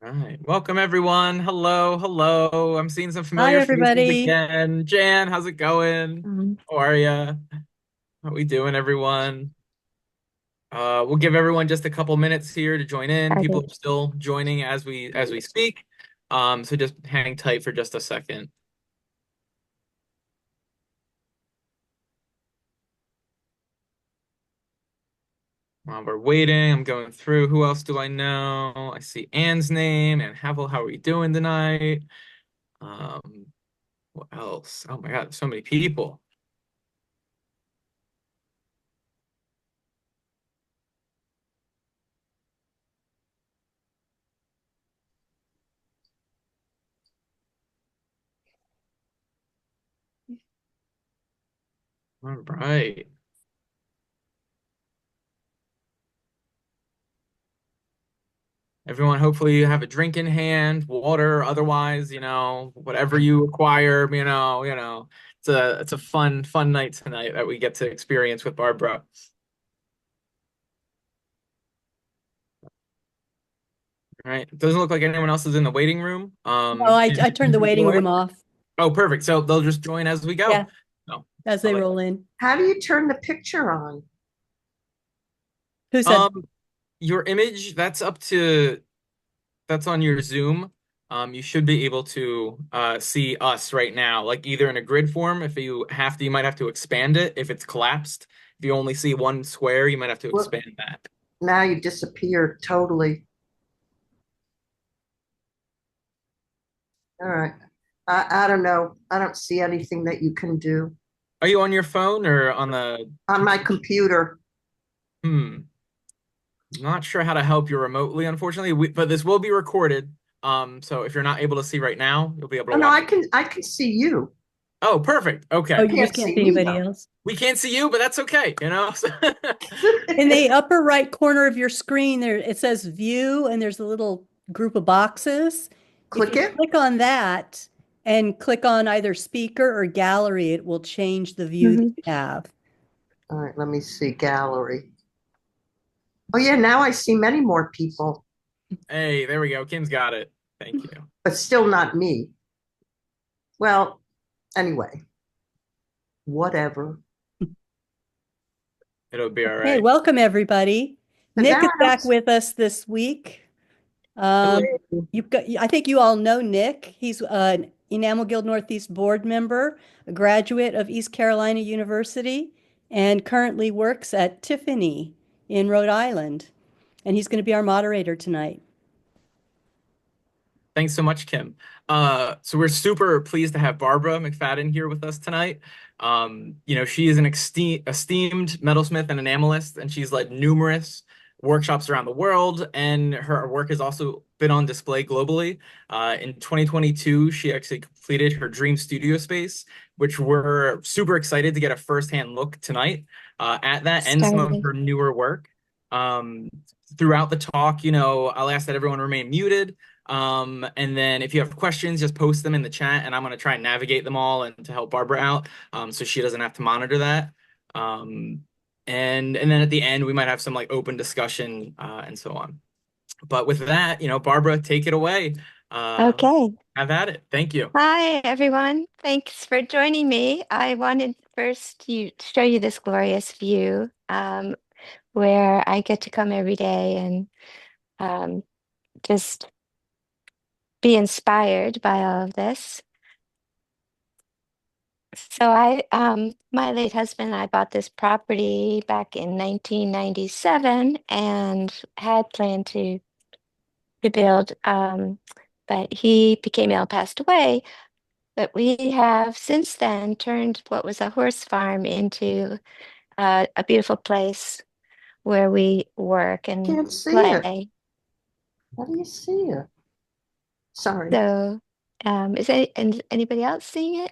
All right. Welcome everyone. Hello, hello. I'm seeing some Hi, familiar faces everybody. again. Jan, how's it going? How are ya? How we doing, everyone? We'll give everyone just a couple minutes here to join in. People Started. are still joining as we speak. So just hang tight for just a second. While we're waiting, I'm going through. Who else do I know? I see Anne's name. And Havel, how are we doing tonight? Um, what else? Oh my God, so many people. All right. Everyone, hopefully you have a drink in hand, water, otherwise, whatever you acquire, it's a fun night tonight that we get to experience with Barbara. All right. It doesn't look like anyone else is in the waiting room. No, I turned the waiting room off. Oh, perfect. So they'll just join as we go. Yeah, No, as I they like roll in. How do you turn the picture on? Who that. said? Your image, that's on your Zoom. You should be able to see us right now, like either in a grid form. If you have to, you might have to expand it if it's collapsed. If you only see one square, you might have to Well, expand that. now you disappeared totally. All right. I don't know. I don't see anything that you can do Are you on your phone or on the on my computer? computer. Hmm. Not sure how to help you remotely, unfortunately. But this will be recorded. So if you're not able to see right now, you'll be able to Oh no, watch. I can see you. Oh, perfect. Oh, Okay. You you just can't can't see see me anybody though. else. We can't see you, but that's okay. In the upper right corner of your screen, there it says View, and there's a little group of boxes. If Click you it. click on that and click on either Speaker or Gallery, it will change the view that Mhm. you have. All right, let me see gallery. Oh yeah, now I see many more people, Hey, there we go. Kim's got it. Thank you. but still not me. Well, anyway, whatever. It'll be all Hey, right. welcome everybody. But Nick now is I don't. back with us this week. Um, Hello. I think you all know Nick. He's an Enamel Guild Northeast board member, a graduate of East Carolina University, and currently works at Tiffany in Rhode Island. And he's going to be our moderator tonight. Thanks so much, Kim. So we're super pleased to have Barbara McFadyen here with us tonight. She is an esteemed metalsmith and enamelist, and she's led numerous workshops around the world, and her work has also been on display globally. In 2022, she actually completed her dream studio space, which we're super excited to get a firsthand look tonight at that and some of Started. her newer work. Um, Throughout the talk, I'll ask that everyone remain muted. And then if you have questions, just post them in the chat, and I'm going to try and navigate them all and to help Barbara out, so she doesn't have to monitor that. Um, and then at the end, we might have some like open discussion and so on. But with that, Barbara, take it away. Uh, Okay. have at it. Thank you. Hi, everyone. Thanks for joining me. I wanted first to show you this glorious view where I get to come every day and um, just be inspired by all of this. So my late husband and I bought this property back in 1997 and had planned to build, but he became ill, passed away. But we have since then turned what was a horse farm into a beautiful place where we work and Can't see it. play. How do you see it? Sorry. So, is anybody else seeing it?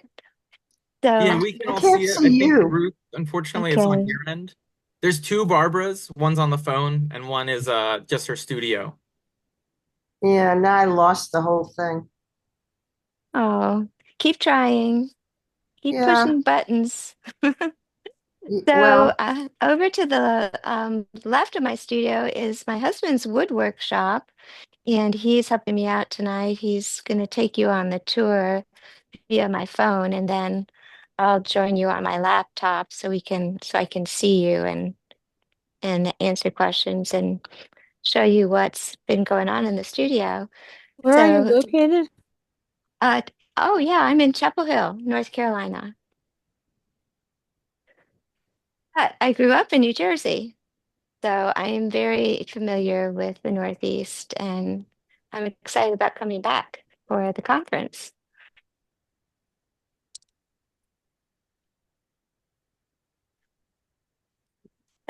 Yeah, So, we can I all can't see it. I see think you. Ruth, unfortunately, it's on okay. your end. There's two Barbaras. One's on the phone, and one is just her studio. Yeah, now I lost the whole thing. Oh, keep trying, keep Yeah. pushing buttons. So Well, over to the left of my studio is my husband's wood workshop, and he's helping me out tonight. He's going to take you on the tour via my phone, and then I'll join you on my laptop so I can see you and answer questions and show you what's been going on in the studio. Where are you So, located? uh, oh yeah, I'm in Chapel Hill, North Carolina. But I grew up in New Jersey, so I am very familiar with the Northeast, and I'm excited about coming back for the conference.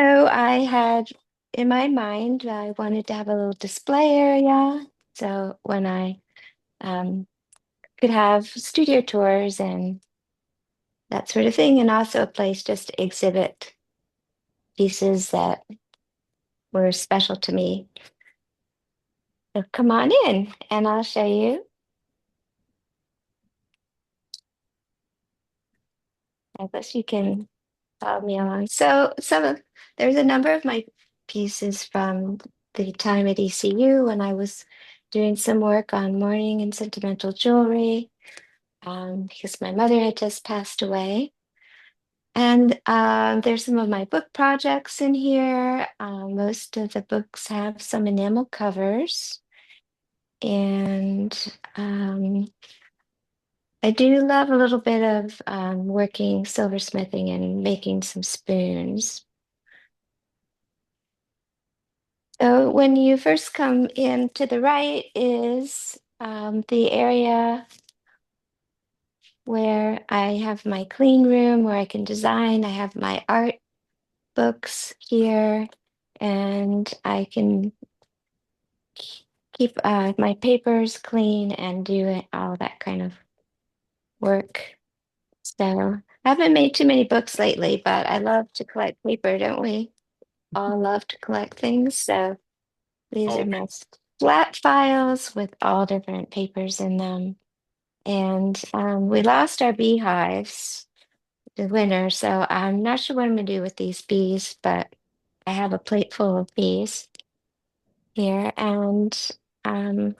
So I had in my mind, I wanted to have a little display area. So when I um, could have studio tours and that sort of thing, and also a place just to exhibit pieces that were special to me. So come on in and I'll show you. I guess you can follow me along. So there's a number of my pieces from the time at ECU when I was doing some work on mourning and sentimental jewelry, because my mother had just passed away. And there's some of my book projects in here. Most of the books have some enamel covers. And I do love a little bit of working silversmithing and making some spoons. So when you first come in to the right is the area where I have my clean room where I can design. I have my art books here, and I can keep my papers clean and do all that kind of work. So I haven't made too many books lately, but I love to collect paper, don't we? All love to collect things. So these are Oh, my flat files with all different papers in them. And we lost our beehives the winter, so I'm not sure what I'm gonna do with these bees, but I have a plate full of bees here. And um,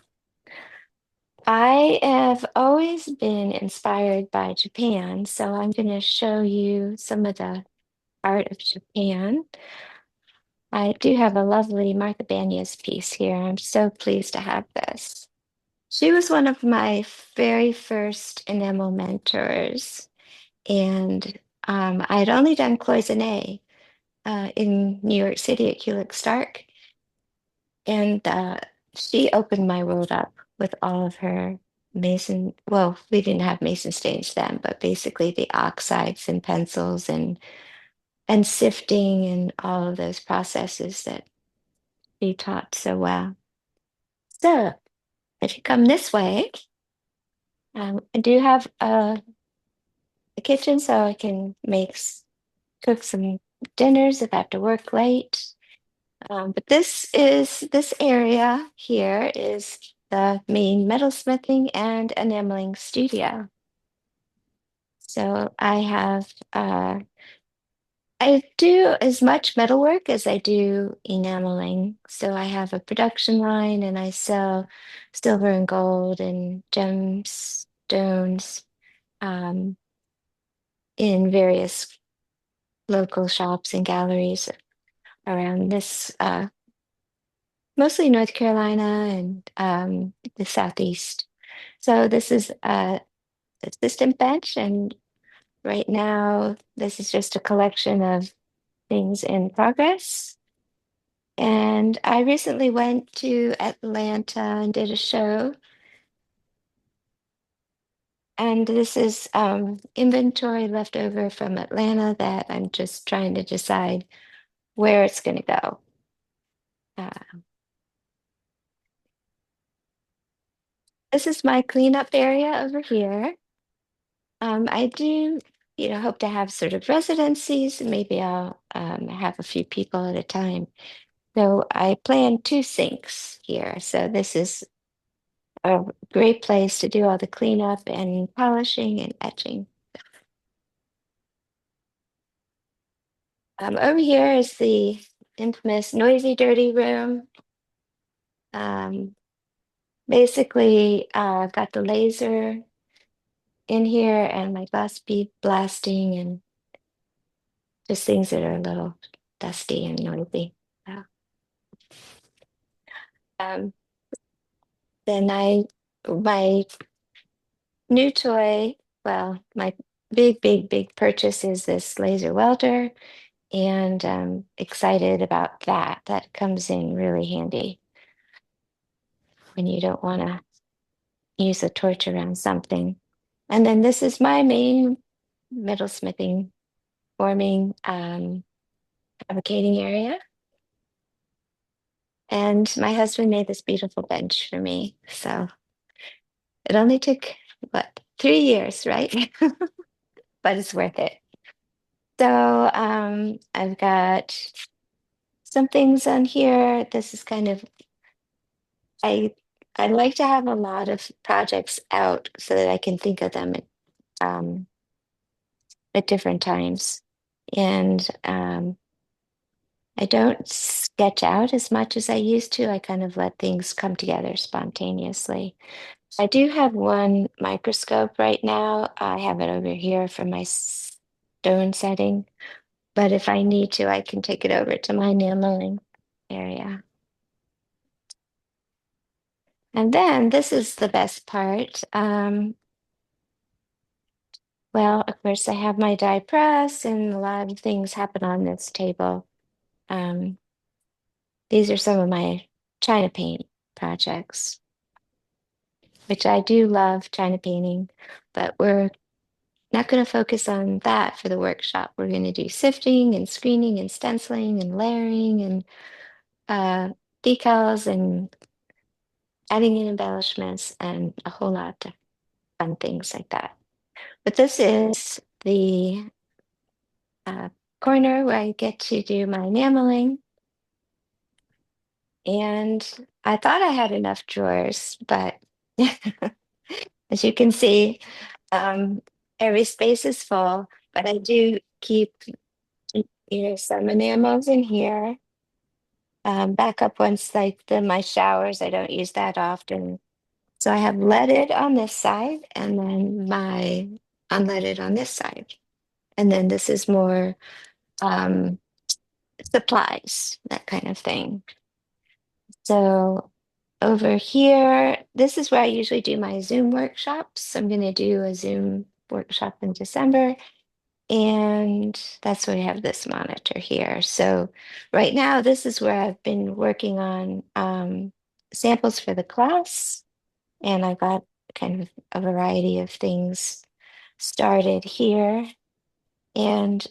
I have always been inspired by Japan, so I'm going to show you some of the art of Japan. I do have a lovely Martha Banya's piece here. I'm so pleased to have this. She was one of my very first enamel mentors, and I had only done cloisonne in New York City at Kulik Stark, and she opened my world up with all of her mason. Well, we didn't have mason stains then, but basically the oxides and pencils and sifting and all of those processes that she taught so well. So if you come this way, I do have a kitchen so I can cook some dinners if I have to work late. But this area here is the main metalsmithing and enameling studio. So I do as much metalwork as I do enameling. So I have a production line and I sell silver and gold and gemstones um, in various local shops and galleries around this, mostly North Carolina and the Southeast. So this is a assistant bench, and right now this is just a collection of things in progress. And I recently went to Atlanta and did a show. And this is inventory left over from Atlanta that I'm just trying to decide where it's going to go. Uh, this is my cleanup area over here. I do, hope to have sort of residencies. Maybe I'll have a few people at a time. So I plan two sinks here. So this is a great place to do all the cleanup and polishing and etching. Over here is the infamous noisy, dirty room. Basically, I've got the laser in here and my glass bead blasting and just things that are a little dusty and noisy. Uh, Um, then my new toy, well, my big purchase is this laser welder, and excited about that. That comes in really handy when you don't want to use a torch around something. And then this is my main metalsmithing, forming, fabricating area. And my husband made this beautiful bench for me. So it only took, what, 3 years, right? But it's worth it. So I've got some things on here. This is kind of, I I like to have a lot of projects out so that I can think of them um, at different times. And I don't sketch out as much as I used to. I kind of let things come together spontaneously. I do have one microscope right now. I have it over here for my stone setting, but if I need to, I can take it over to my enameling area. And then this is the best part. Well, of course, I have my die press, and a lot of things happen on this table. Um, these are some of my China paint projects, which I do love China painting, but we're not going to focus on that for the workshop. We're going to do sifting and screening and stenciling and layering and uh, decals and adding in embellishments and a whole lot of fun things like that. But this is the uh, corner where I get to do my enameling. And I thought I had enough drawers, but as you can see, every space is full, but I do keep some enamels in here. Backup ones like my showers, I don't use that often. So I have leaded on this side and then my unleaded on this side. And then this is more um, supplies, that kind of thing. So over here, this is where I usually do my Zoom workshops. I'm going to do a Zoom workshop in December. And that's why we have this monitor here. So right now, this is where I've been working on samples for the class. And I got kind of a variety of things started here. And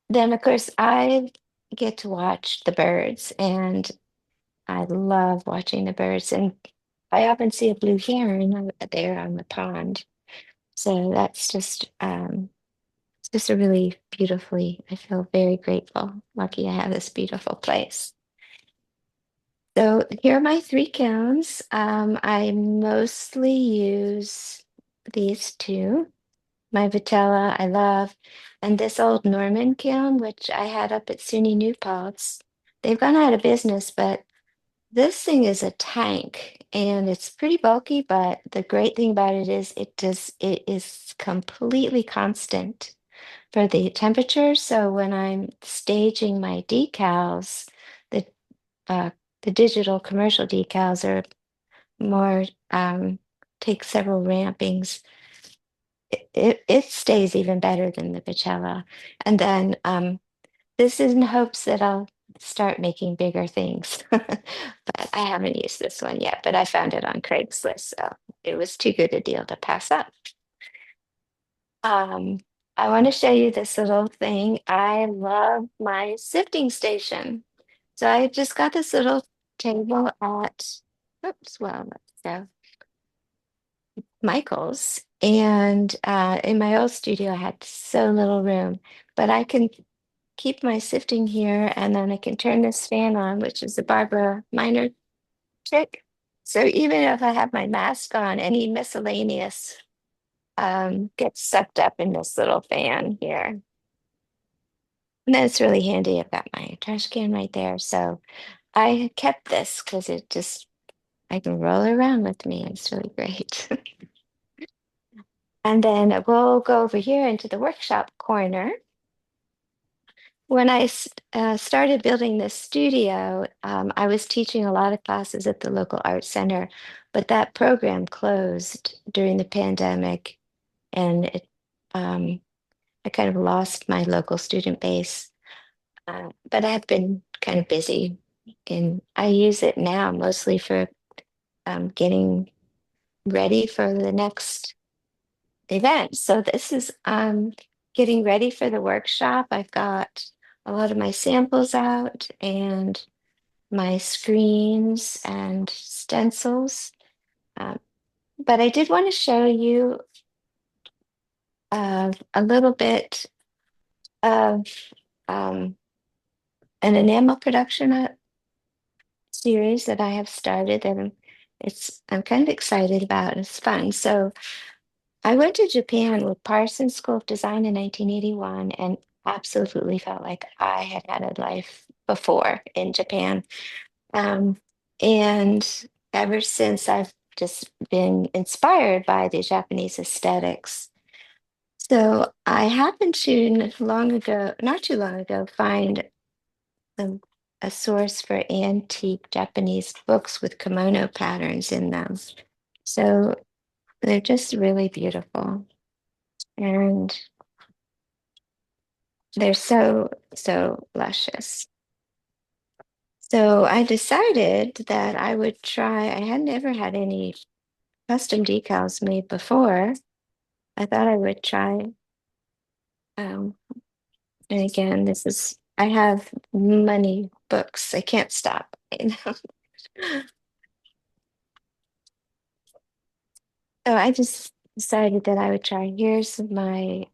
then, of course, I get to watch the birds, and I love watching the birds. And I often see a blue heron there on the pond. So that's just a really beautifully, I feel very grateful, lucky to have this beautiful place. So here are my 3 kilns. I mostly use these two. My Vitella, I love, and this old Norman kiln, which I had up at SUNY New Paltz. They've gone out of business, but this thing is a tank and it's pretty bulky, but the great thing about it is it is completely constant for the temperature. So when I'm staging my decals, the uh, the digital commercial decals are more take several rampings. It stays even better than the Coachella. And then this is in hopes that I'll start making bigger things. But I haven't used this one yet, but I found it on Craigslist, so it was too good a deal to pass up. Um, I want to show you this little thing. I love my sifting station. So I just got this little table at, oops, well, let's go, Michael's. And in my old studio, I had so little room, but I can keep my sifting here and then I can turn this fan on, which is the Barbara minor trick. So even if I have my mask on, any miscellaneous gets sucked up in this little fan here. And that's really handy. I've got my trash can right there. So I kept this because I can roll it around with me. It's really great. And then we'll go over here into the workshop corner. When I started building this studio, I was teaching a lot of classes at the local art center, but that program closed during the pandemic, and I kind of lost my local student base. But I've been kind of busy, and I use it now mostly for getting ready for the next event. So this is getting ready for the workshop. I've got a lot of my samples out and my screens and stencils. Um, but I did want to show you a little bit of um, an enamel production series that I have started, and I'm kind of excited about. It's fun. So I went to Japan with Parsons School of Design in 1981 and absolutely felt like I had a life before in Japan. Um, and ever since, I've just been inspired by the Japanese aesthetics. So I happened to not too long ago, find a, a source for antique Japanese books with kimono patterns in them. So they're just really beautiful. And they're so luscious. So I decided that I would try. I had never had any custom decals made before. I thought I would try. Um, and again, I have many books. I can't stop. You know? So I just decided that I would try. Here's my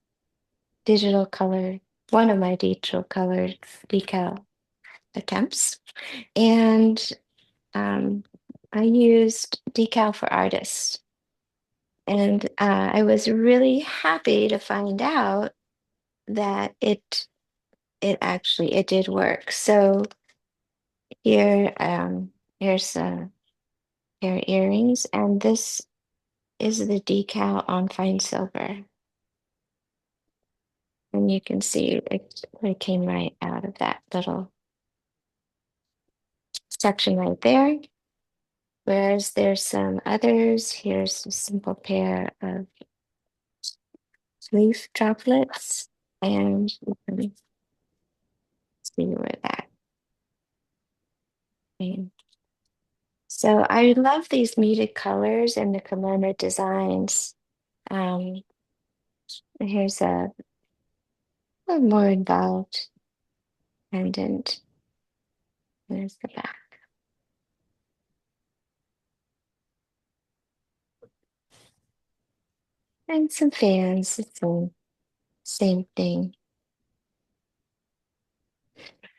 digital color, one of my digital colored decal attempts. And um, I used Decal for Artists. And I was really happy to find out that it did work. So here, here's a pair of earrings, and this is the decal on fine silver. And you can see it came right out of that little section right there. Whereas there's some others. Here's a simple pair of leaf droplets, and you can see where that came. So I love these muted colors and the kimono designs. Um, here's a more involved pendant. There's the back. And some fans. It's the same thing.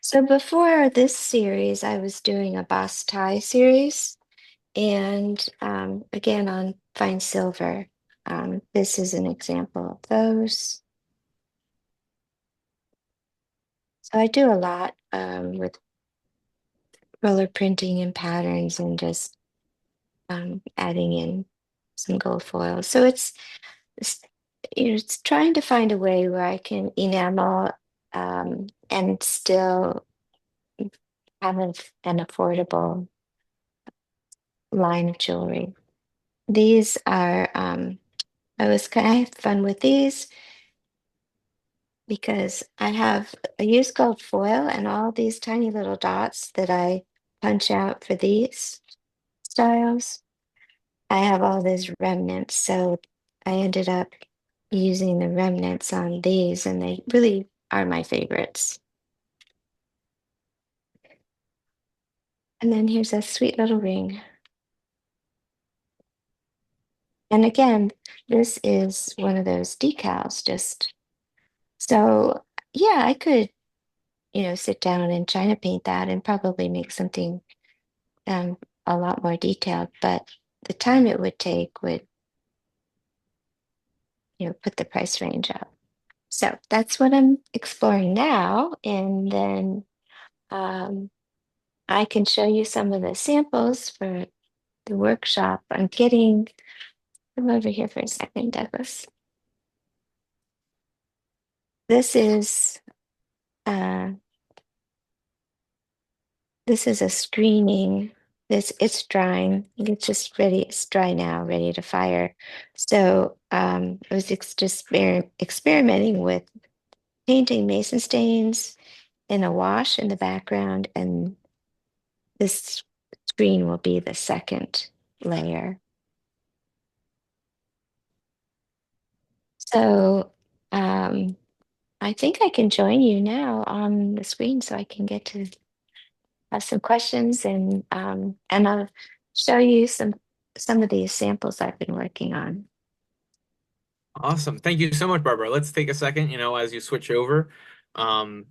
So before this series, I was doing a boss tie series, and again on fine silver. This is an example of those. So I do a lot with roller printing and patterns and just adding in some gold foil. So it's it's trying to find a way where I can enamel and still have an affordable line of jewelry. These are I was kind of fun with these because I use gold foil and all these tiny little dots that I punch out for these styles. I have all these remnants, so I ended up using the remnants on these, and they really are my favorites. And then here's a sweet little ring. And again, this is one of those decals, just so yeah, I could, sit down and China paint that and probably make something um a lot more detailed, but the time it would take would, put the price range up. So that's what I'm exploring now. And then I can show you some of the samples for the workshop. Come over here for a second, Douglas. This is uh, this is a screening. It's drying. It's just ready. It's dry now, ready to fire. So I was just experimenting with painting mason stains in a wash in the background, and this screen will be the second layer. So I think I can join you now on the screen so I can get to have some questions and I'll show you some of these samples I've been working on. Awesome. Thank you so much, Barbara. Let's take a second, as you switch over. Um,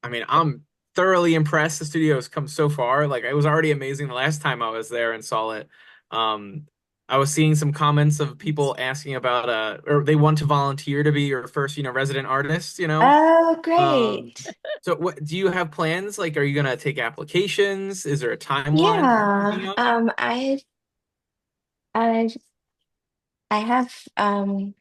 I mean, I'm thoroughly impressed. The studio has come so far. Like, it was already amazing the last time I was there and saw it. Um, I was seeing some comments of people asking about or they want to volunteer to be your first, resident artist. Oh, Um, great. so what do you have plans? Like, are you gonna take applications? Is there a timeline coming Yeah. up? I I have I'll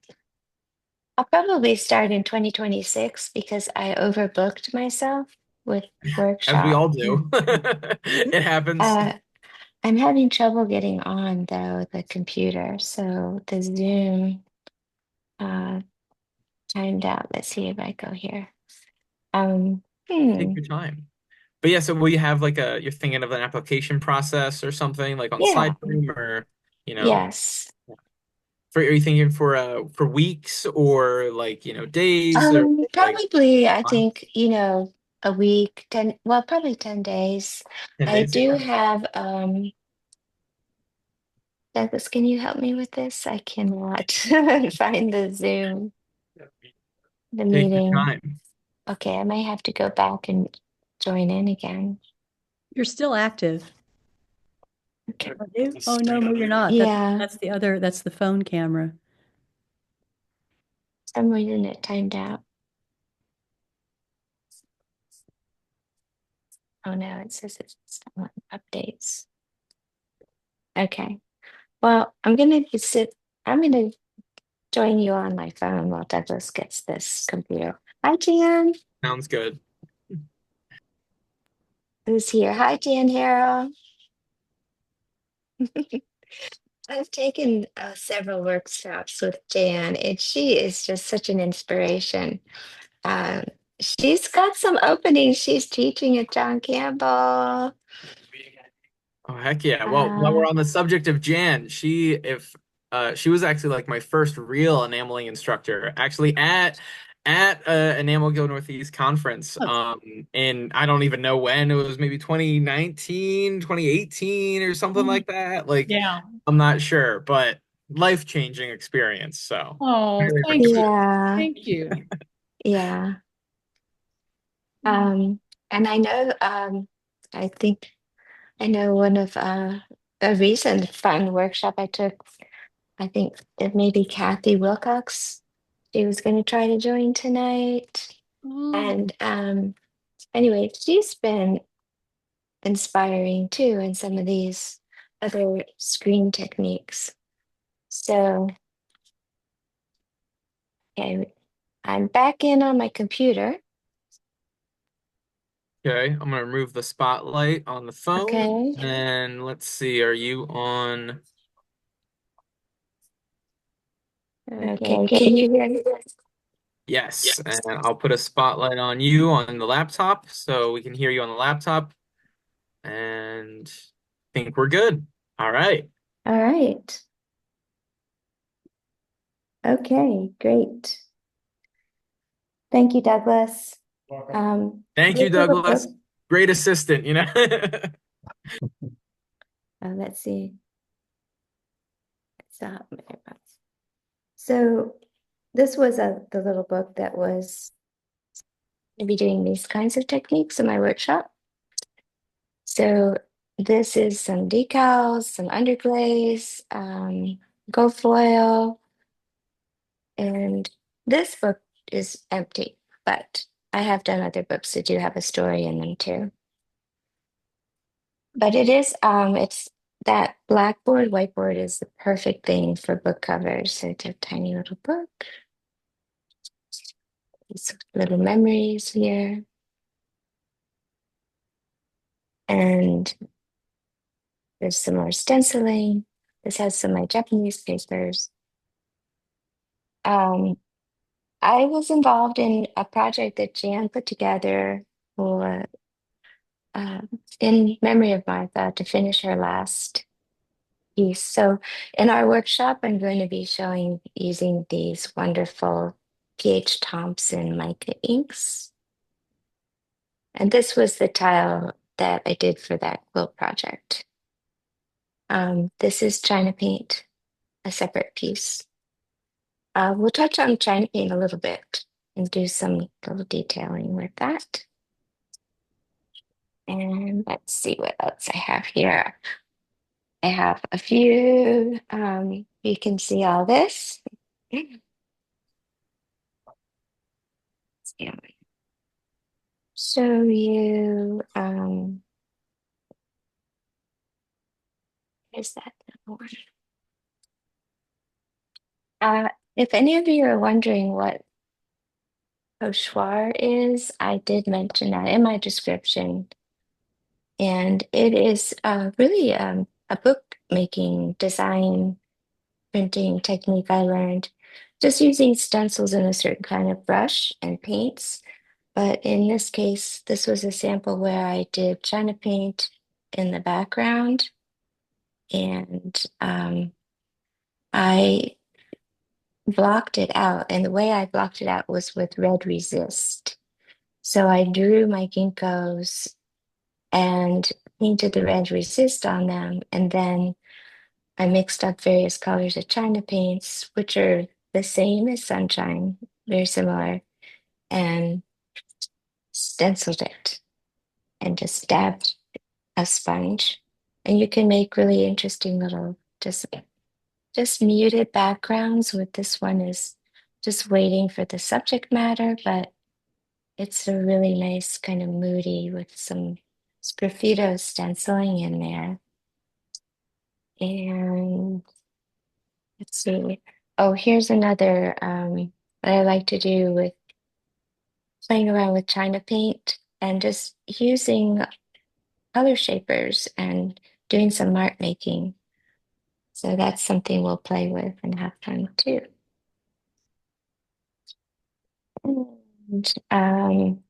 probably start in 2026 because I overbooked myself with As we workshop. all do. It happens. Uh, I'm having trouble getting on though, the computer. So the Zoom uh timed out. Let's see if I go here. Um, Take hmm, your time. But yeah, so will you have like you're thinking of an application process or something like on yeah, SlideFrame or, you know, yes. are you thinking for weeks or like, days or like Probably I months, think, a week, 10, well, probably 10 days. 10 I days? do Yeah. have Douglas, can you help me with this? I cannot find the Zoom, the Take your meeting. time. Okay, I may have to go back and join in again. You're still active. Okay. Are you? Oh, no, no, you're not. Yeah, That's the phone camera. some reason it timed out. Oh no, it says it's not updates. Okay. Well, I'm gonna join you on my phone while Douglas gets this computer. Hi, Jan. Sounds good. Who's here? Hi, Jan Harrell. I've taken several workshops with Jan, and she is just such an inspiration. Um, she's got some openings. She's teaching at John Campbell. Oh, heck yeah. Well, while Uh, we're on the subject of Jan, she was actually like my first real enameling instructor, actually at Enamel Guild Northeast conference. Oh, And I don't even know when. It was maybe 2019, 2018, or something like that. Like, yeah. I'm not sure, but life-changing experience. So Oh, highly thank you. recommend. yeah, Thank you. yeah. Mm. And I think I know one of a recent fun workshop I took. I think it may be Kathy Wilcox. She was going to try to join tonight. Oh, And anyway, she's been inspiring too in some of these other screen techniques. So, okay, I'm back in on my computer. Okay, I'm gonna remove the spotlight on the phone, Okay. and let's see, are you on? Okay. Can you hear me? Yes, and I'll put a spotlight on you on the laptop so we can hear you on the laptop, and think we're good. All right. All right. Okay, great. Thank you, Douglas. Thank you, This little Douglas. book, Great assistant. let's see. Stop. So this was the little book that was to be doing these kinds of techniques in my workshop. So this is some decals, some underglaze, gold foil, and this book is empty, but I have done other books that do have a story in them too. But it's that blackboard, whiteboard is the perfect thing for book covers. So it's a tiny little book, these little memories here. And there's some more stenciling. This has some of my Japanese papers. Um, I was involved in a project that Jan put together for uh, in memory of Martha to finish her last piece. So in our workshop, I'm going to be showing using these wonderful P.H. Thompson mica inks. And this was the tile that I did for that quilt project. This is China paint, a separate piece. We'll touch on China paint a little bit and do some little detailing with that. And let's see what else I have here. I have a few, you can see all this. Yeah. Show you, is that the one? If any of you are wondering what pochoir is, I did mention that in my description. And it is really a bookmaking design printing technique I learned just using stencils and a certain kind of brush and paints. But in this case, this was a sample where I did China paint in the background, and I blocked it out. And the way I blocked it out was with red resist. So I drew my ginkgos and painted the red resist on them, and then I mixed up various colors of China paints, which are the same as sunshine, very similar, and stenciled it and just dabbed a sponge. And you can make really interesting little just muted backgrounds. With this one is just waiting for the subject matter, but it's a really nice kind of moody with some sgraffito stenciling in there. And let's see. Oh, here's another that I like to do with playing around with China paint and just using color shapers and doing some mark making. So that's something we'll play with and have fun too. And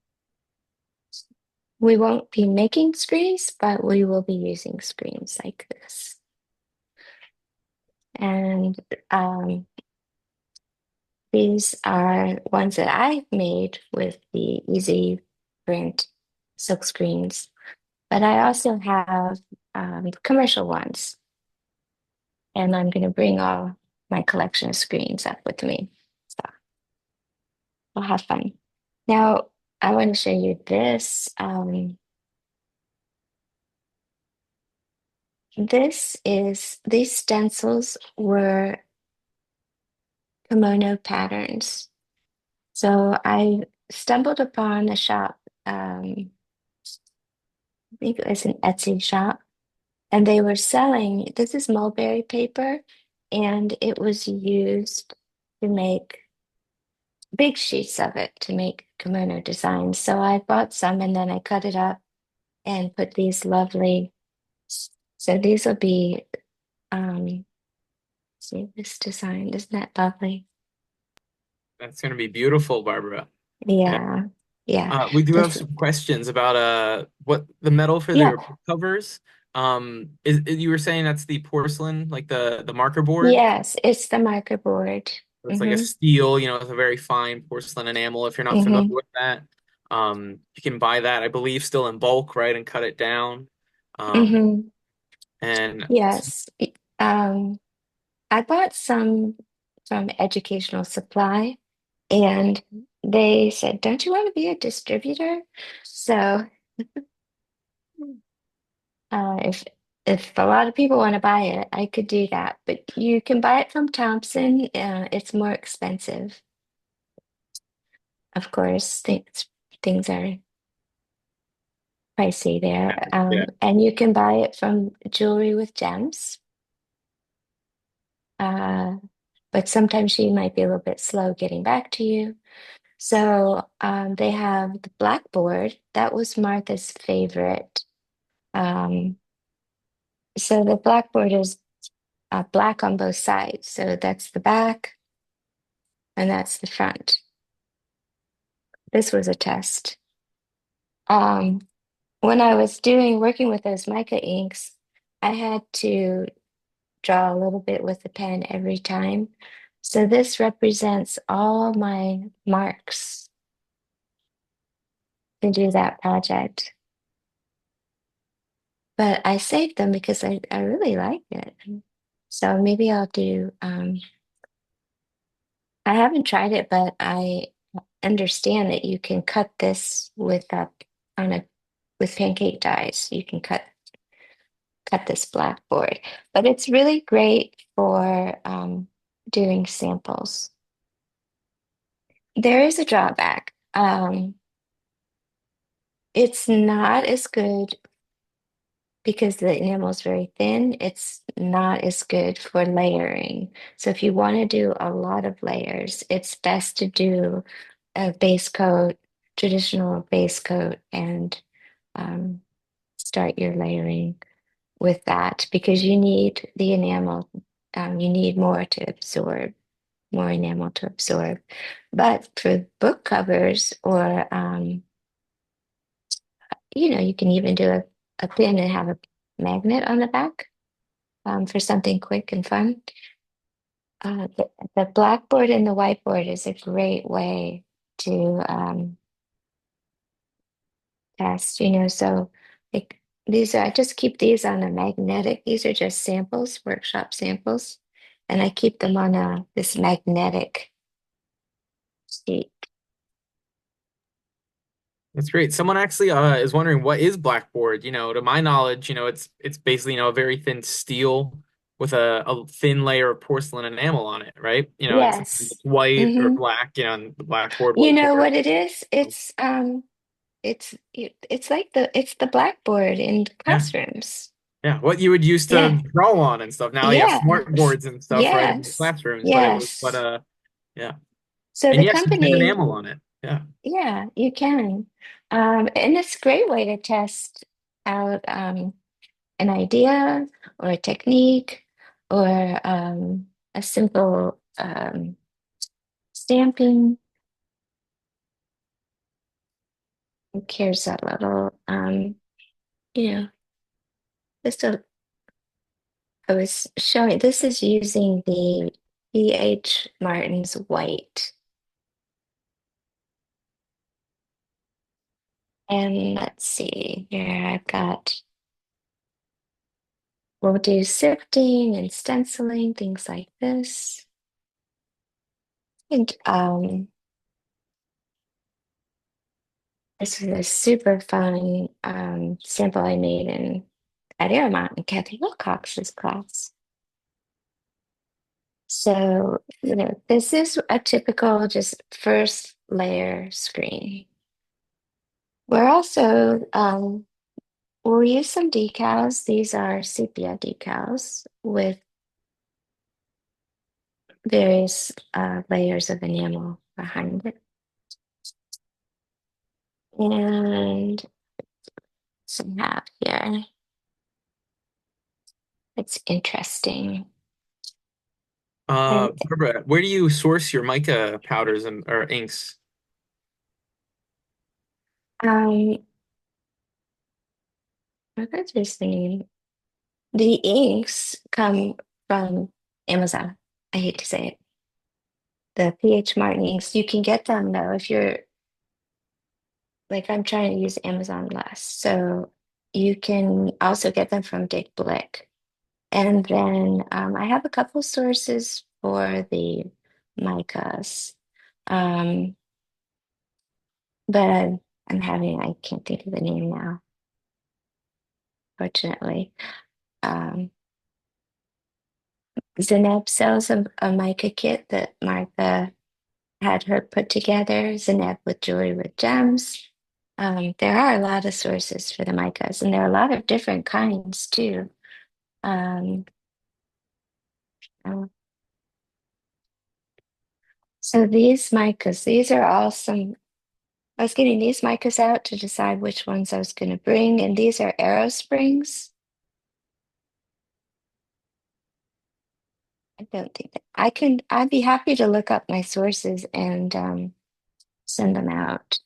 we won't be making screens, but we will be using screens like this. And these are ones that I've made with the Easy Print silk screens, but I also have commercial ones. And I'm going to bring all my collection of screens up with me. So we'll have fun. Now, I want to show you this. These stencils were kimono patterns. So I stumbled upon a shop, I think it was an Etsy shop, and they were selling, this is mulberry paper, and it was used to make big sheets of it to make kimono designs. So I bought some and then I cut it up and put these lovely, so these will be, see this design, isn't that lovely? That's going to be beautiful, Barbara. Yeah. Yeah, yeah. We do have This, some questions about what the metal for yeah, their covers. You were saying that's the porcelain, like the marker board? yes, it's the marker board. It's like a Mm-hmm, steel, it's a very fine porcelain enamel. If you're not familiar mm-hmm, with that, you can buy that, I believe, still in bulk, right, and cut it down. Um, mm-hmm. and Yes. Um, I bought some from Educational Supply, and they said, "Don't you want to be a distributor?" So if a lot of people want to buy it, I could do that. But you can buy it from Thompson. It's more expensive. of course, things are pricey there. Yeah. And you can buy it from Jewelry with Gems. Uh, but sometimes she might be a little bit slow getting back to you. So they have the blackboard. That was Martha's favorite. Um, so the blackboard is black on both sides. So that's the back and that's the front. This was a test. Um, when I was working with those mica inks, I had to draw a little bit with the pen every time. So this represents all my marks to do that project. But I saved them because I really like it. So maybe I'll do, I haven't tried it, but I understand that you can cut this on a with pancake dies. You can cut this blackboard, but it's really great for doing samples. There is a drawback. It's not as good because the enamel is very thin. It's not as good for layering. So if you want to do a lot of layers, it's best to do a base coat, traditional base coat, and um, start your layering with that because you need the enamel. You need more to absorb, more enamel to absorb. But for book covers or you can even do a pin and have a magnet on the back for something quick and fun. The blackboard and the whiteboard is a great way to test, so like I just keep these on a magnetic, these are just samples, workshop samples, and I keep them on this magnetic sheet. That's great. Someone actually is wondering what is blackboard. To my knowledge, it's basically, a very thin steel with a thin layer of porcelain enamel on it, right? And sometimes Yes. it's white or hmm black, and the blackboard, You know whiteboard. what it is? It's like it's the blackboard in Yeah. classrooms. Yeah. What you would use to Yeah. draw on and stuff. Now you have smart Yes. boards and stuff, right, in the Yes. classrooms, but Yes. yeah. So And the yes, you can company, enamel on it. Yeah. yeah, you can. And it's a great way to test out an idea or a technique or a simple stamping. Here's that little, you know, just a, I was showing, this is using the PH Martin's white. And let's see here, we'll do sifting and stenciling, things like this. And this is a super fun sample I made at Airmont in Kathy Wilcox's class. So, this is a typical just first layer screen. We're also, we'll use some decals. These are sepia decals with various layers of enamel behind it. And some have here. It's interesting. And Barbara, where do you source your mica powders and or inks? um, what's his name? The inks come from Amazon. I hate to say it. The PH Martin inks, you can get them though if you're like I'm trying to use Amazon less. So you can also get them from Dick Blick. And then I have a couple sources for the micas. Um, but I can't think of the name now, fortunately. Um, Zeneb sells a mica kit that Martha had her put together, Zeneb with jewelry with gems. There are a lot of sources for the micas, and there are a lot of different kinds too. Um, uh, so these micas, these are all some. I was getting these micas out to decide which ones I was going to bring, and these are arrow springs. I don't think that I can. I'd be happy to look up my sources and send them out.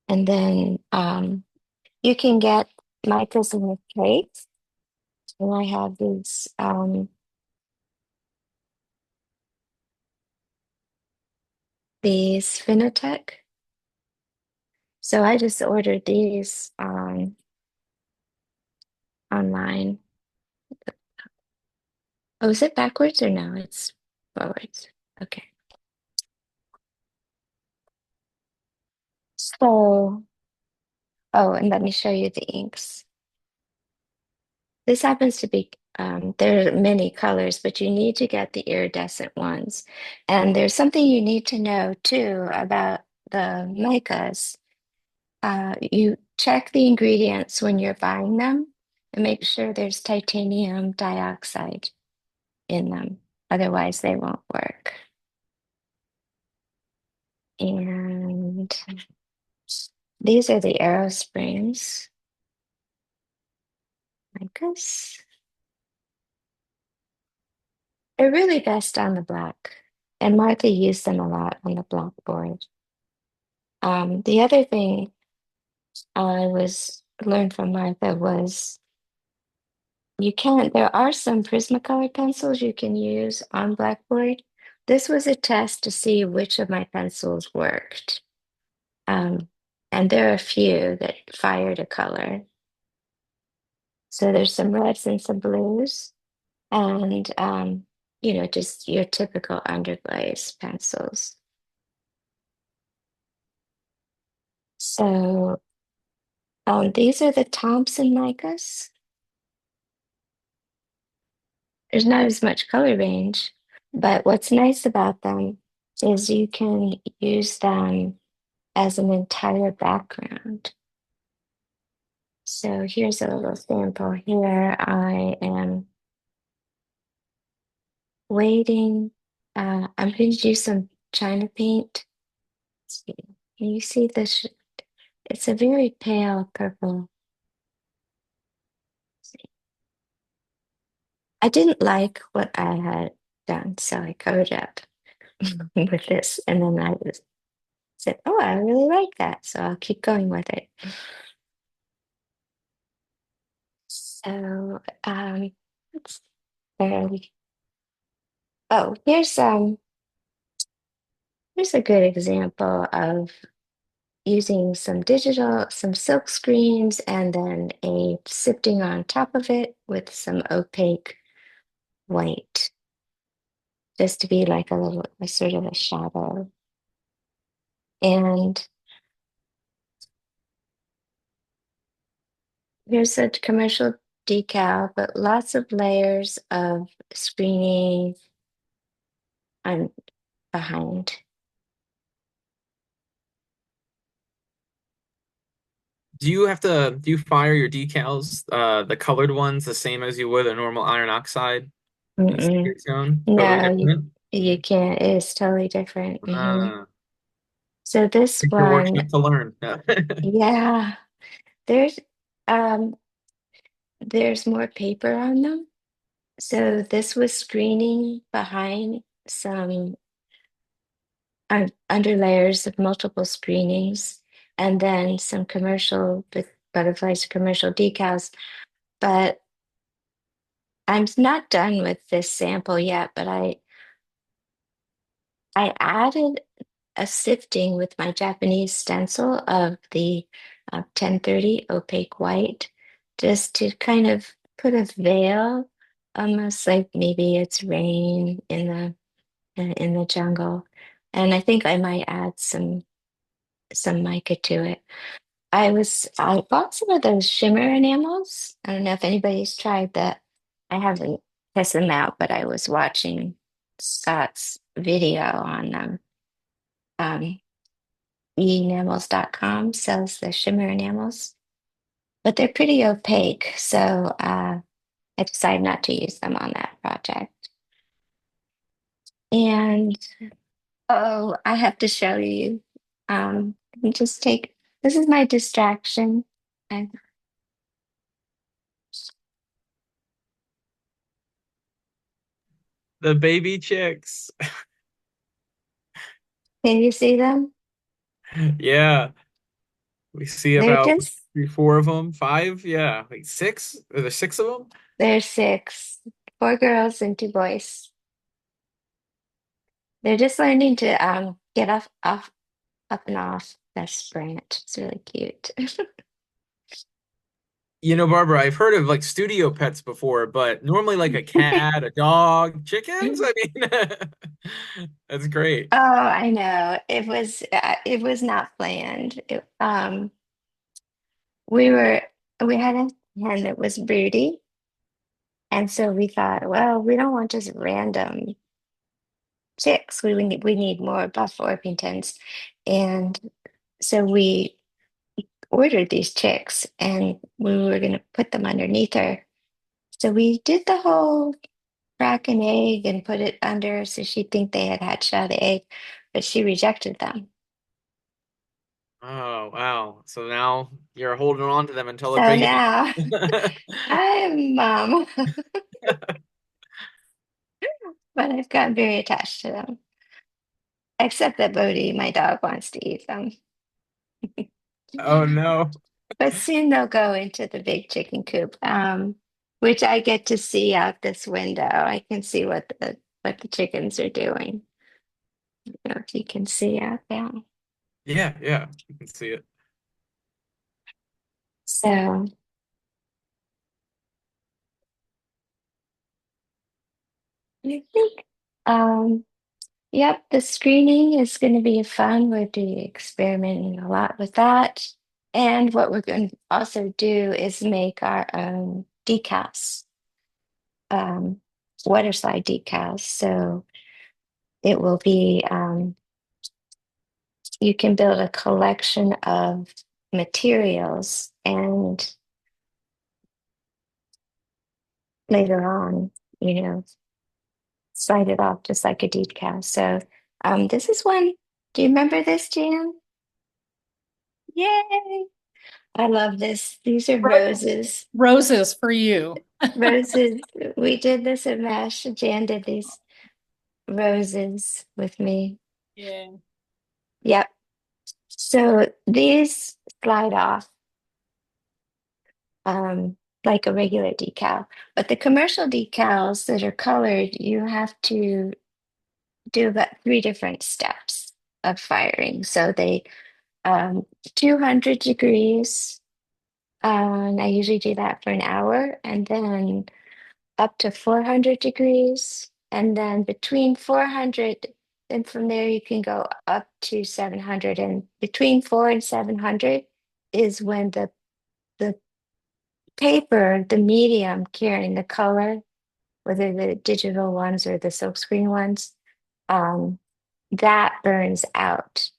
And then you can get micas in the case. And I have these Finotech. So I just ordered these online. Oh, is it backwards or no? It's forwards. Okay. So, oh, and let me show you the inks. This happens to be, there are many colors, but you need to get the iridescent ones. And there's something you need to know too about the micas. You check the ingredients when you're buying them and make sure there's titanium dioxide in them. Otherwise, they won't work. And these are the arrow springs. Micas. They're really best on the black. And Martha used them a lot on the blackboard. The other thing I was learned from Martha was there are some Prismacolor pencils you can use on blackboard. This was a test to see which of my pencils worked. Um, and there are a few that fired a color. So there's some reds and some blues, and just your typical underglaze pencils. So these are the Thompson micas. There's not as much color range, but what's nice about them is you can use them as an entire background. So here's a little sample here. I am waiting. I'm going to do some China paint. Let's see. Can you see this? It's a very pale purple. I didn't like what I had done, so I covered up with this. And then said, oh, I really like that. So I'll keep going with it. So let's barely. Oh, here's a good example of using some silk screens and then a sifting on top of it with some opaque white, just to be like a sort of a shadow. And here's a commercial decal, but lots of layers of screening on behind. Do you fire your decals, the colored ones, the same as you would a normal iron oxide Mm-mm. acetate tone? Totally No, different. you can't. It is totally different. Uh, So this Take your one, workshop to learn. yeah, there's um there's more paper on them. So this was screening behind some under layers of multiple screenings, and then some commercial with butterflies, commercial decals. But I'm not done with this sample yet, but I added a sifting with my Japanese stencil of the 1030 opaque white, just to kind of put a veil, almost like maybe it's rain in the jungle. And I think I might add some mica to it. I bought some of those shimmer enamels. I don't know if anybody's tried that. I haven't tested them out, but I was watching Scott's video on them. Um, enamels.com sells the shimmer enamels, but they're pretty opaque, so I decided not to use them on that project. And oh, I have to show you. Let me just take this is my distraction. And The baby chicks. can you see them? Yeah, we see They're about just three, four of them, five. Yeah, like six. Are there six of them? they're six, four girls and two boys. They're just learning to get off, up and off this branch. It's really cute. Barbara, I've heard of like studio pets before, but normally like a cat, a dog, chickens. I mean, that's great. Oh, I know. It was not planned. We were we had a hen that was broody, and so we thought, well, we don't want just random chicks. We need more buff Orpingtons, and so we ordered these chicks, and we were going to put them underneath her. So we did the whole crack an egg and put it under so she'd think they had hatched out the egg, but she rejected them. Oh, wow. So now you're holding on to them until they're So big now enough. I'm mom, but I've gotten very attached to them. Except that Bodhi, my dog, wants to eat them. Oh no. But soon they'll go into the big chicken coop, which I get to see out this window. I can see what the chickens are doing. I don't know if you can see out there. Yeah, yeah, you can see it. So I think, yep, the screening is going to be fun. We're doing experimenting a lot with that. And what we're going to also do is make our own decals, um, water slide decals. So it will be, you can build a collection of materials and later on, you know, slide it off just like a decal. So this is one. Do you remember this, Jan? Yay! I love this. These are Ro- roses. Roses for you. Roses. We did this at MASH. Jan did these roses with me. Yeah. Yep. So these slide off like a regular decal. But the commercial decals that are colored, you have to do about three different steps of firing. So they 200 degrees, and I usually do that for an hour, and then up to 400 degrees, and then between 400, and from there you can go up to 700, and between 4 and 700 is when the paper, the medium carrying the color, whether the digital ones or the silkscreen ones, um, that burns out.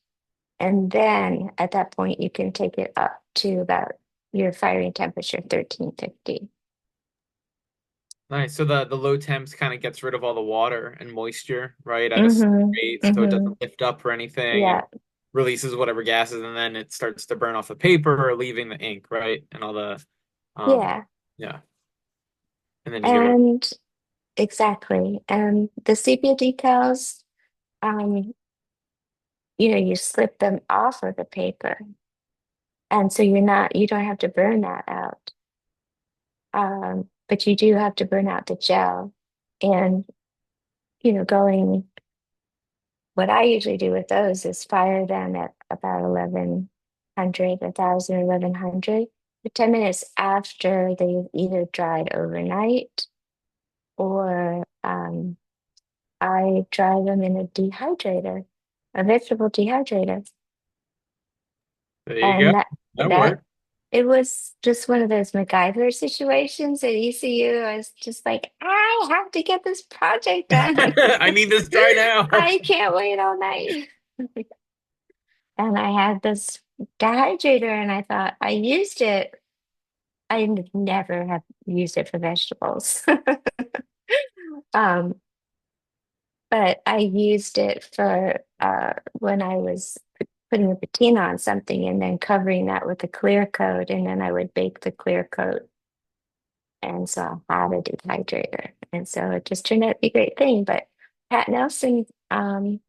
And then at that point, you can take it up to about your firing temperature, 1350. Nice. So the low temps kind of gets rid of all the water and moisture, right, at a slow Mm-hmm. rate, so it Mm-hmm. doesn't lift up or anything Yeah. and releases whatever gases, and then it starts to burn off the paper, leaving the ink, right, and all the Yeah. yeah, and then you get rid of. And exactly. And the sepia decals, um, you slip them off of the paper. And so you don't have to burn that out. But you do have to burn out the gel. And, going, what I usually do with those is fire them at about 1100, 1000, 1100, for 10 minutes after they've either dried overnight or I dry them in a dehydrator, a vegetable dehydrator. There you go. And that, That that, worked. it was just one of those MacGyver situations at ECU. I was just like, I have to get this project done. I need this dry now. I can't wait all night. And I had this dehydrator, and I thought I used it. I would never have used it for vegetables. Um, but I used it for when I was putting a patina on something and then covering that with a clear coat, and then I would bake the clear coat. And so I had a dehydrator. And so it just turned out to be a great thing. But Pat Nelson, I don't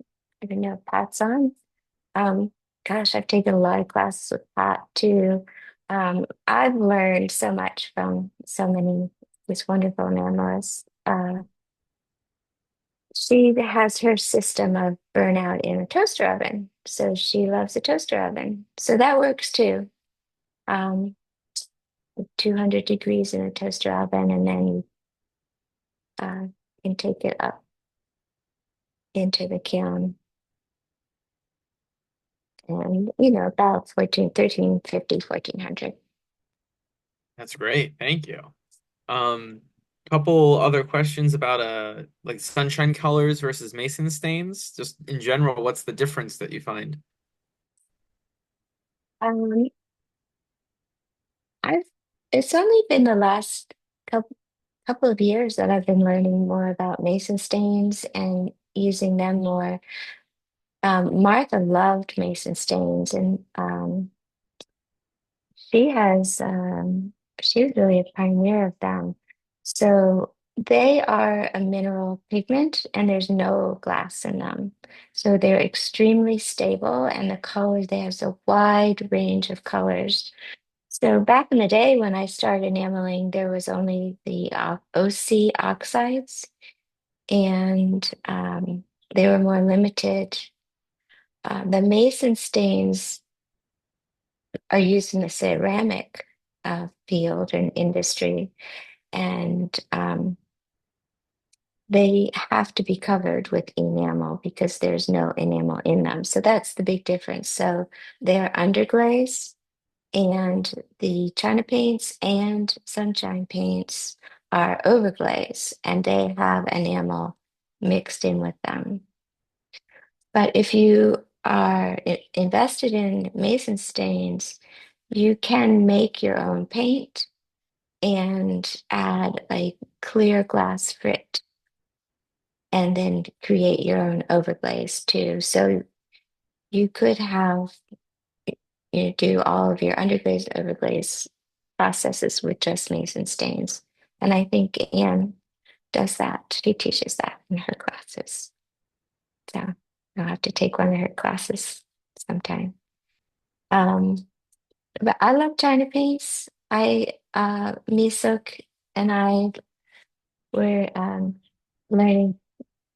know if Pat's on. Um, Gosh, I've taken a lot of classes with Pat too. I've learned so much from so many these wonderful enamelists. She has her system of burnout in a toaster oven. So she loves a toaster oven. So that works too. Um, 200 degrees in a toaster oven, and then you can take it up into the kiln. And, about 14, 1350, 1400. That's great. Thank you. Couple other questions about like sunshine colors versus mason stains. Just in general, what's the difference that you find? Um, I've it's only been the last couple of years that I've been learning more about mason stains and using them more. Martha loved mason stains, and she has she was really a pioneer of them. So they are a mineral pigment, and there's no glass in them. So they're extremely stable, and the colors, they have a wide range of colors. So back in the day when I started enameling, there was only the OC oxides, and they were more limited. The mason stains are used in the ceramic field and industry, and they have to be covered with enamel because there's no enamel in them. So that's the big difference. So they're underglaze, and the China paints and sunshine paints are overglaze, and they have enamel mixed in with them. But if you are invested in mason stains, you can make your own paint and add a clear glass frit and then create your own overglaze too. So you could have do all of your underglaze overglaze processes with just mason stains. And I think Anne does that. She teaches that in her classes. So I'll have to take one of her classes sometime. Um, but I love China paints. Misok and I were learning,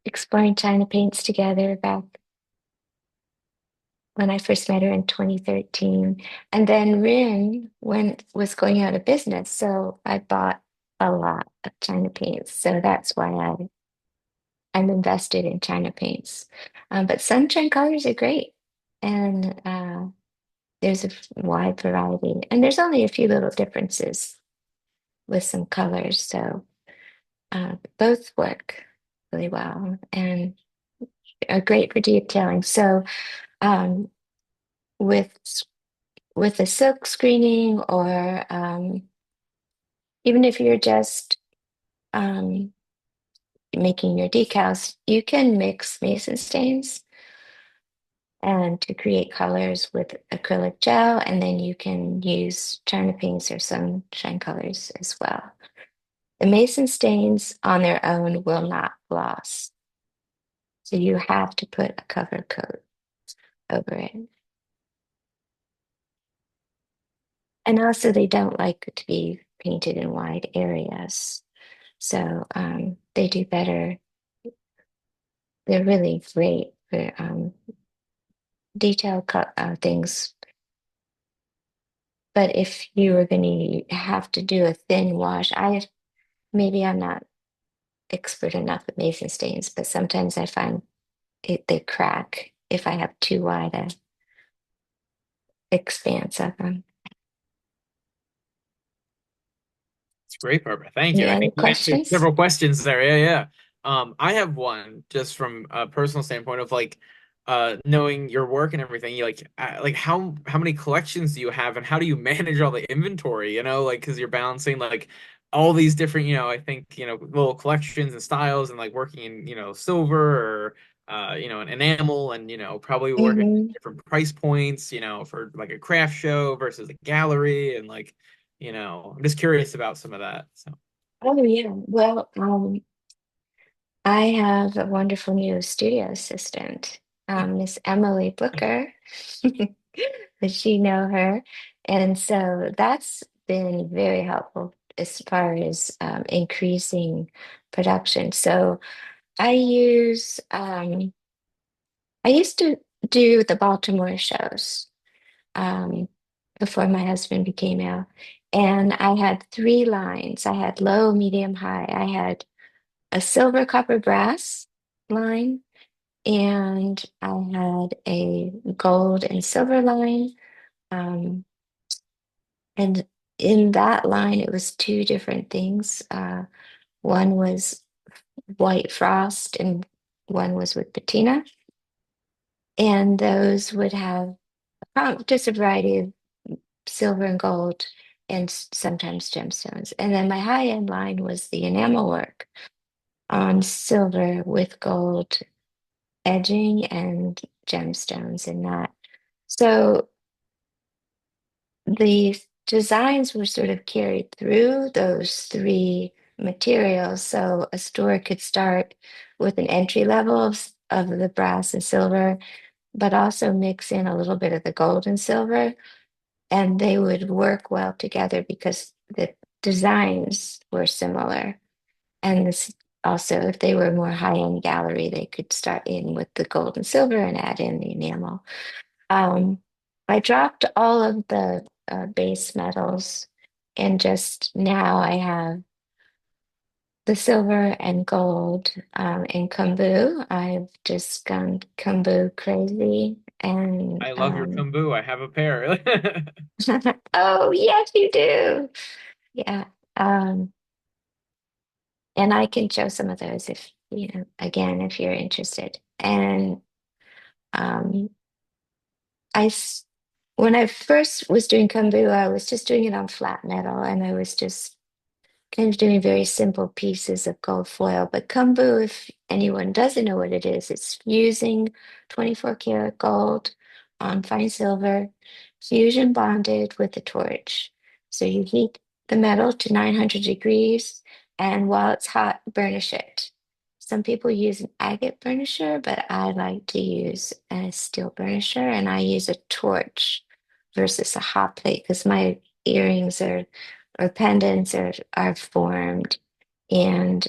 exploring China paints together back when I first met her in 2013. And then Rin was going out of business, so I bought a lot of China paints. So that's why I'm invested in China paints. But sunshine colors are great, and there's a wide variety, and there's only a few little differences with some colors. So both work really well and are great for detailing. So um, with with a silk screening, or even if you're just um, making your decals, you can mix mason stains and to create colors with acrylic gel, and then you can use China paints or sunshine colors as well. The mason stains on their own will not gloss, so you have to put a cover coat over it. And also, they don't like to be painted in wide areas. So they do better. They're really great for detail things. But if you were going to have to do a thin wash, maybe I'm not expert enough at mason stains, but sometimes I find they crack if I have too wide a expanse of them. It's great, Barbara. Thank you. Any I other think you answered questions? several questions there. Yeah, yeah. I have one just from a personal standpoint of like knowing your work and everything. You like how many collections do you have and how do you manage all the inventory, like because you're balancing like all these different, I think, little collections and styles and like working in, silver or an enamel and probably working at Hmm. different price points, for like a craft show versus a gallery and like I'm just curious about some of that. So Oh yeah. Well, I have a wonderful new studio assistant, Miss Emily Booker. Does she know her? And so that's been very helpful as far as increasing production. So I use I used to do the Baltimore shows um, before my husband became ill. And I had three lines. I had low, medium, high. I had a silver, copper, brass line, and I had a gold and silver line. Um, and in that line, it was two different things. One was white frost, and one was with patina. And those would have just a variety of silver and gold and sometimes gemstones. And then my high end line was the enamel work on silver with gold edging and gemstones in that. So the designs were sort of carried through those three materials. So a store could start with an entry level of the brass and silver, but also mix in a little bit of the gold and silver, and they would work well together because the designs were similar. And this also, if they were more high-end gallery, they could start in with the gold and silver and add in the enamel. Um, I dropped all of the base metals, and just now I have the silver and gold in Kumbu. I've just gone Kumbu crazy, and I love your kombu. I have a pair. oh yes, you do. Yeah. Um, and I can show some of those if again, if you're interested. And um, I when I first was doing Kumbu, I was just doing it on flat metal, and I was just kind of doing very simple pieces of gold foil. But Kumbu, if anyone doesn't know what it is, it's fusing 24 karat gold on fine silver, fusion bonded with a torch. So you heat the metal to 900 degrees, and while it's hot, burnish it. Some people use an agate burnisher, but I like to use a steel burnisher, and I use a torch versus a hot plate because my earrings or pendants are formed, and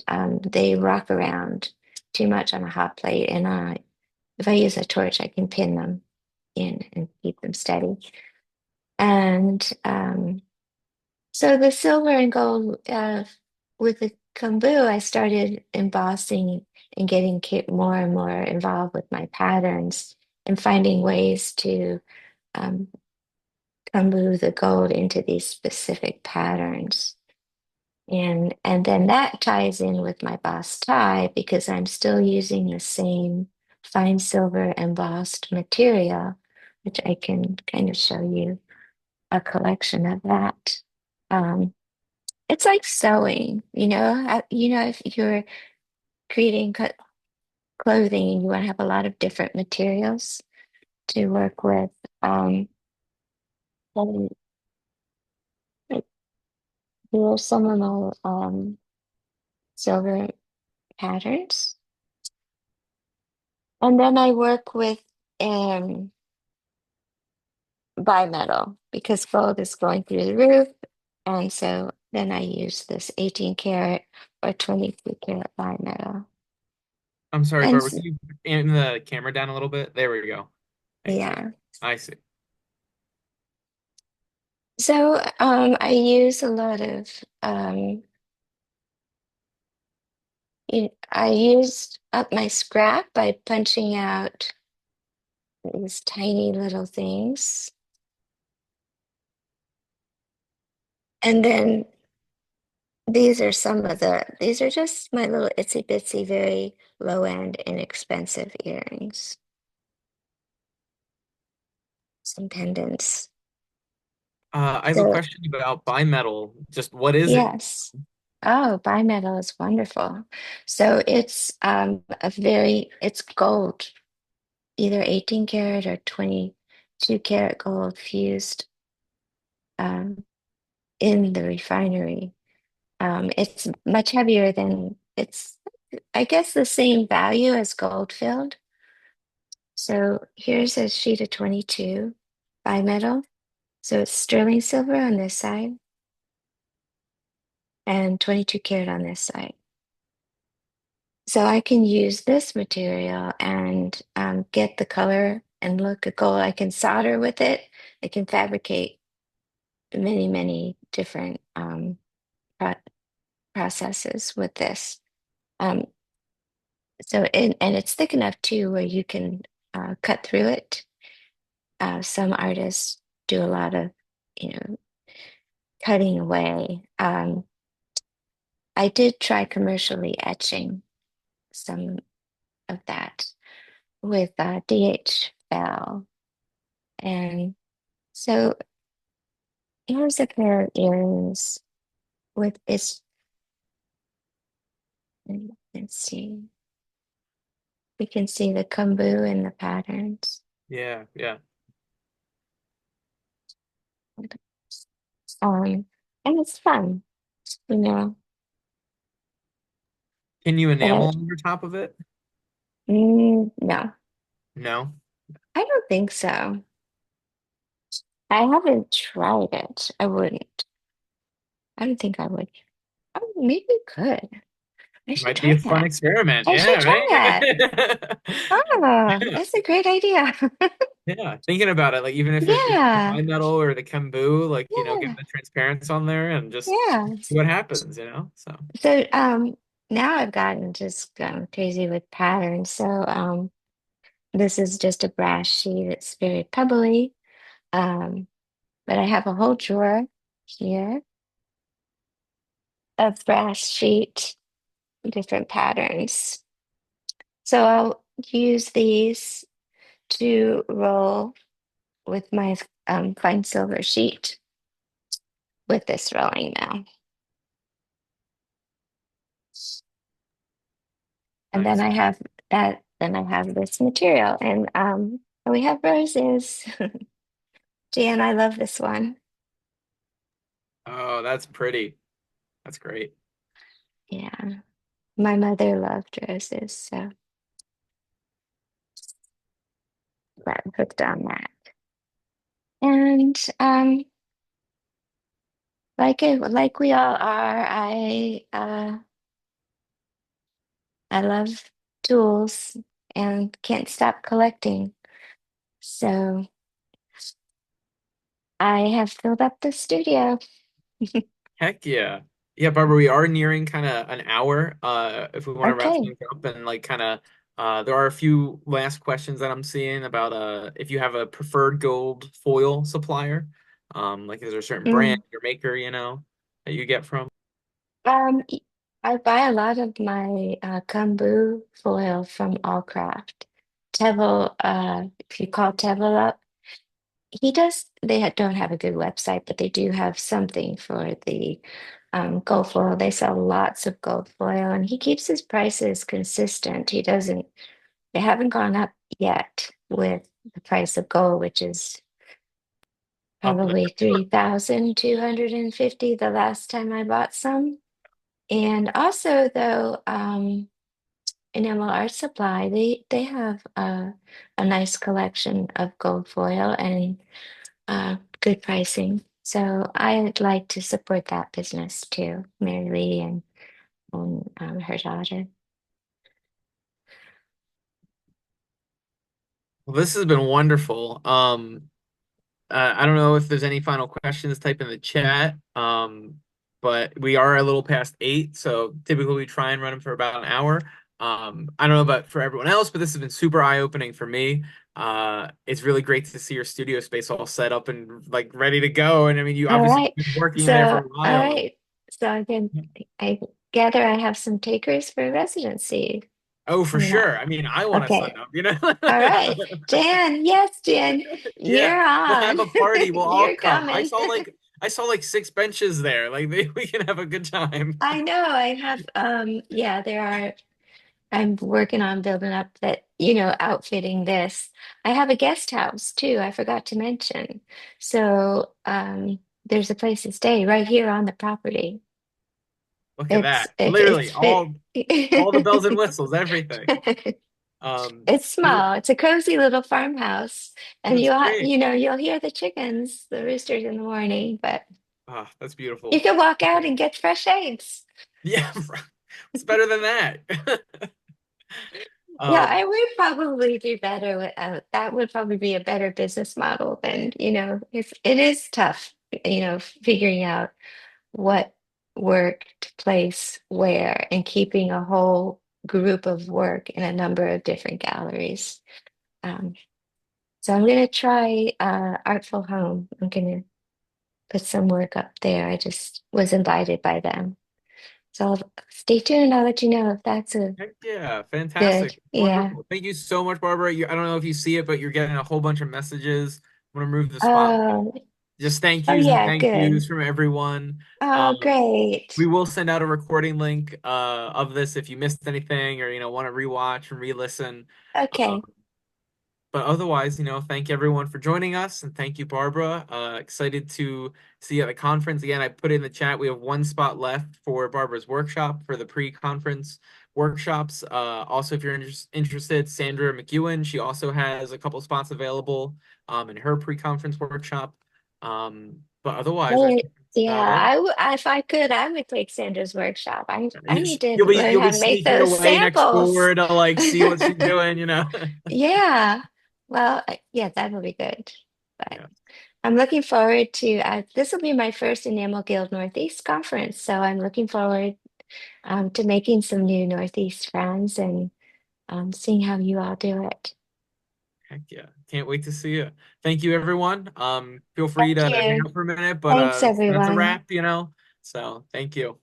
they rock around too much on a hot plate. And if I use a torch, I can pin them in and keep them steady. And so the silver and gold with the kombu, I started embossing and getting more and more involved with my patterns and finding ways to um, kombu the gold into these specific patterns. And then that ties in with my boss tie because I'm still using the same fine silver embossed material, which I can kind of show you a collection of that. Um, it's like sewing, if you're creating clothing and you want to have a lot of different materials to work with. Um, and here are some of my silver patterns. And then I work with um, bimetal because gold is going through the roof. And so then I use this 18 karat or 22 karat bimetal. I'm sorry, And Barbara. Can you aim the camera down a little bit? There we go. Thank you. yeah, I see. so I use a lot of, I used up my scrap by punching out these tiny little things. And then these are some of these are just my little itsy bitsy, very low end, inexpensive earrings. Some pendants. I have a So, question about bimetal. Just what is it? yes. Oh, bimetal is wonderful. So it's gold, either 18 karat or 22 karat gold fused um, in the refinery. It's much heavier than it's, I guess, the same value as gold filled. So here's a sheet of 22 bimetal. So it's sterling silver on this side and 22 karat on this side. So I can use this material and get the color and look of gold. I can solder with it. I can fabricate many, many different pro processes with this. Um, and it's thick enough too where you can cut through it. Some artists do a lot of, you know, cutting away. I did try commercially etching some of that with DH Bell. And so here's a pair of earrings with its, let's see, we can see the kombu in the patterns. Yeah, yeah. Um, and it's fun, you know. Can you Uh, enamel over top of it? no, No. I don't think so. I haven't tried it. I wouldn't. I don't think I would. Oh, maybe we could. I should Might be try a fun that. experiment. I should Yeah, try that. right? Oh, Yeah. that's a great idea. Yeah, thinking about it, like even if it's the Yeah, bimetal or the Kembu, like get yeah, the transparency on there and just yeah. see what happens, So So now I've gotten just crazy with patterns. So this is just a brass sheet. It's very pebbly. Um, but I have a whole drawer here of brass sheet, different patterns. So I'll use these to roll with my fine silver sheet with this rolling now. And then nice. I have then I have this material and we have roses. Jan, I love this one. Oh, that's pretty. That's great. Yeah, my mother loved roses, so got hooked on that. And like we all are, I love tools and can't stop collecting. So I have filled up the studio. Heck yeah. Yeah, Barbara, we are nearing kind of an hour. If we want to wrap Okay. things up and like kind of there are a few last questions that I'm seeing about if you have a preferred gold foil supplier. Like is there a certain brand Mm. or maker, that you get from? Y- I buy a lot of my Kambu foil from Allcraft. Tevel, if you call Tevel up, don't have a good website, but they do have something for the gold foil. They sell lots of gold foil and he keeps his prices consistent. They haven't gone up yet with the price of gold, which is Oh, like probably 3,250 the last time I bought some. And also though, Enamel Art Supply, they have a nice collection of gold foil and good pricing. So I'd like to support that business too, Mary Lee and her daughter. well, this has been wonderful. I don't know if there's any final questions, type in the chat. But we are a little past 8, so typically we try and run them for about an hour. I don't know about for everyone else, but this has been super eye-opening for me. It's really great to see your studio space all set up and like ready to go. And I mean, you All obviously right. been working So, there for a all while. right. So I gather I have some takers for residency Oh, for coming up. sure. I mean, I want to sign Okay. up, you know? All right. Jan, yes, Jan, Yeah, you're we'll have on. a party. We'll all You're come. coming. I saw like six benches there. Like we can have a good time. I know I have yeah, I'm working on building up that, outfitting this. I have a guest house too, I forgot to mention. So there's a place to stay right here on the property. Look at It's that. it, Literally it's fit. all the bells and whistles, everything. It's Is it, small. It's a cozy little farmhouse, and that's great. you'll hear the chickens, the roosters in the morning, but Ah, that's you beautiful. can walk out and get fresh eggs. Yeah, it's better than that. Yeah, Um, I would probably do better with that would probably be a better business model than, if it is tough, figuring out what work to place where and keeping a whole group of work in a number of different galleries. Um, so I'm going to try Artful Home. I'm going to put some work up there. I just was invited by them. So stay tuned. I'll let you know if that's a Heck yeah, good. fantastic. Yeah. Wonderful. Thank you so much, Barbara. I don't know if you see it, but you're getting a whole bunch of messages. I'm gonna move the spotlight. Oh, Just thank oh yous and yeah, thank good. yous from everyone. Oh, Um, we great. will send out a recording link of this if you missed anything or want to rewatch and re-listen. Okay. But otherwise, thank everyone for joining us and thank you, Barbara. Excited to see you at the conference. Again, I put in the chat, we have one spot left for Barbara's workshop for the pre-conference workshops. Also, if you're interested, Sandra McEwen, she also has a couple spots available in her pre-conference workshop. But otherwise, I Hey, think that's yeah, about it. if I could, I would take Sandra's workshop. I You- need to You'll be learn you'll how be to make sneaking those away next samples. door to like see what she's doing. Yeah. Well, yeah, that will be good. But Yeah. I'm looking forward to this will be my first Enamel Guild Northeast conference, so I'm looking forward to making some new Northeast friends and seeing how you all do it. Heck yeah. Can't wait to see you. Thank you, everyone. Feel free Thank to hang you. out for a minute, but Thanks, that's a everyone. wrap. So thank you.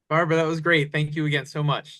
Barbara, that was great. Thank you again so much.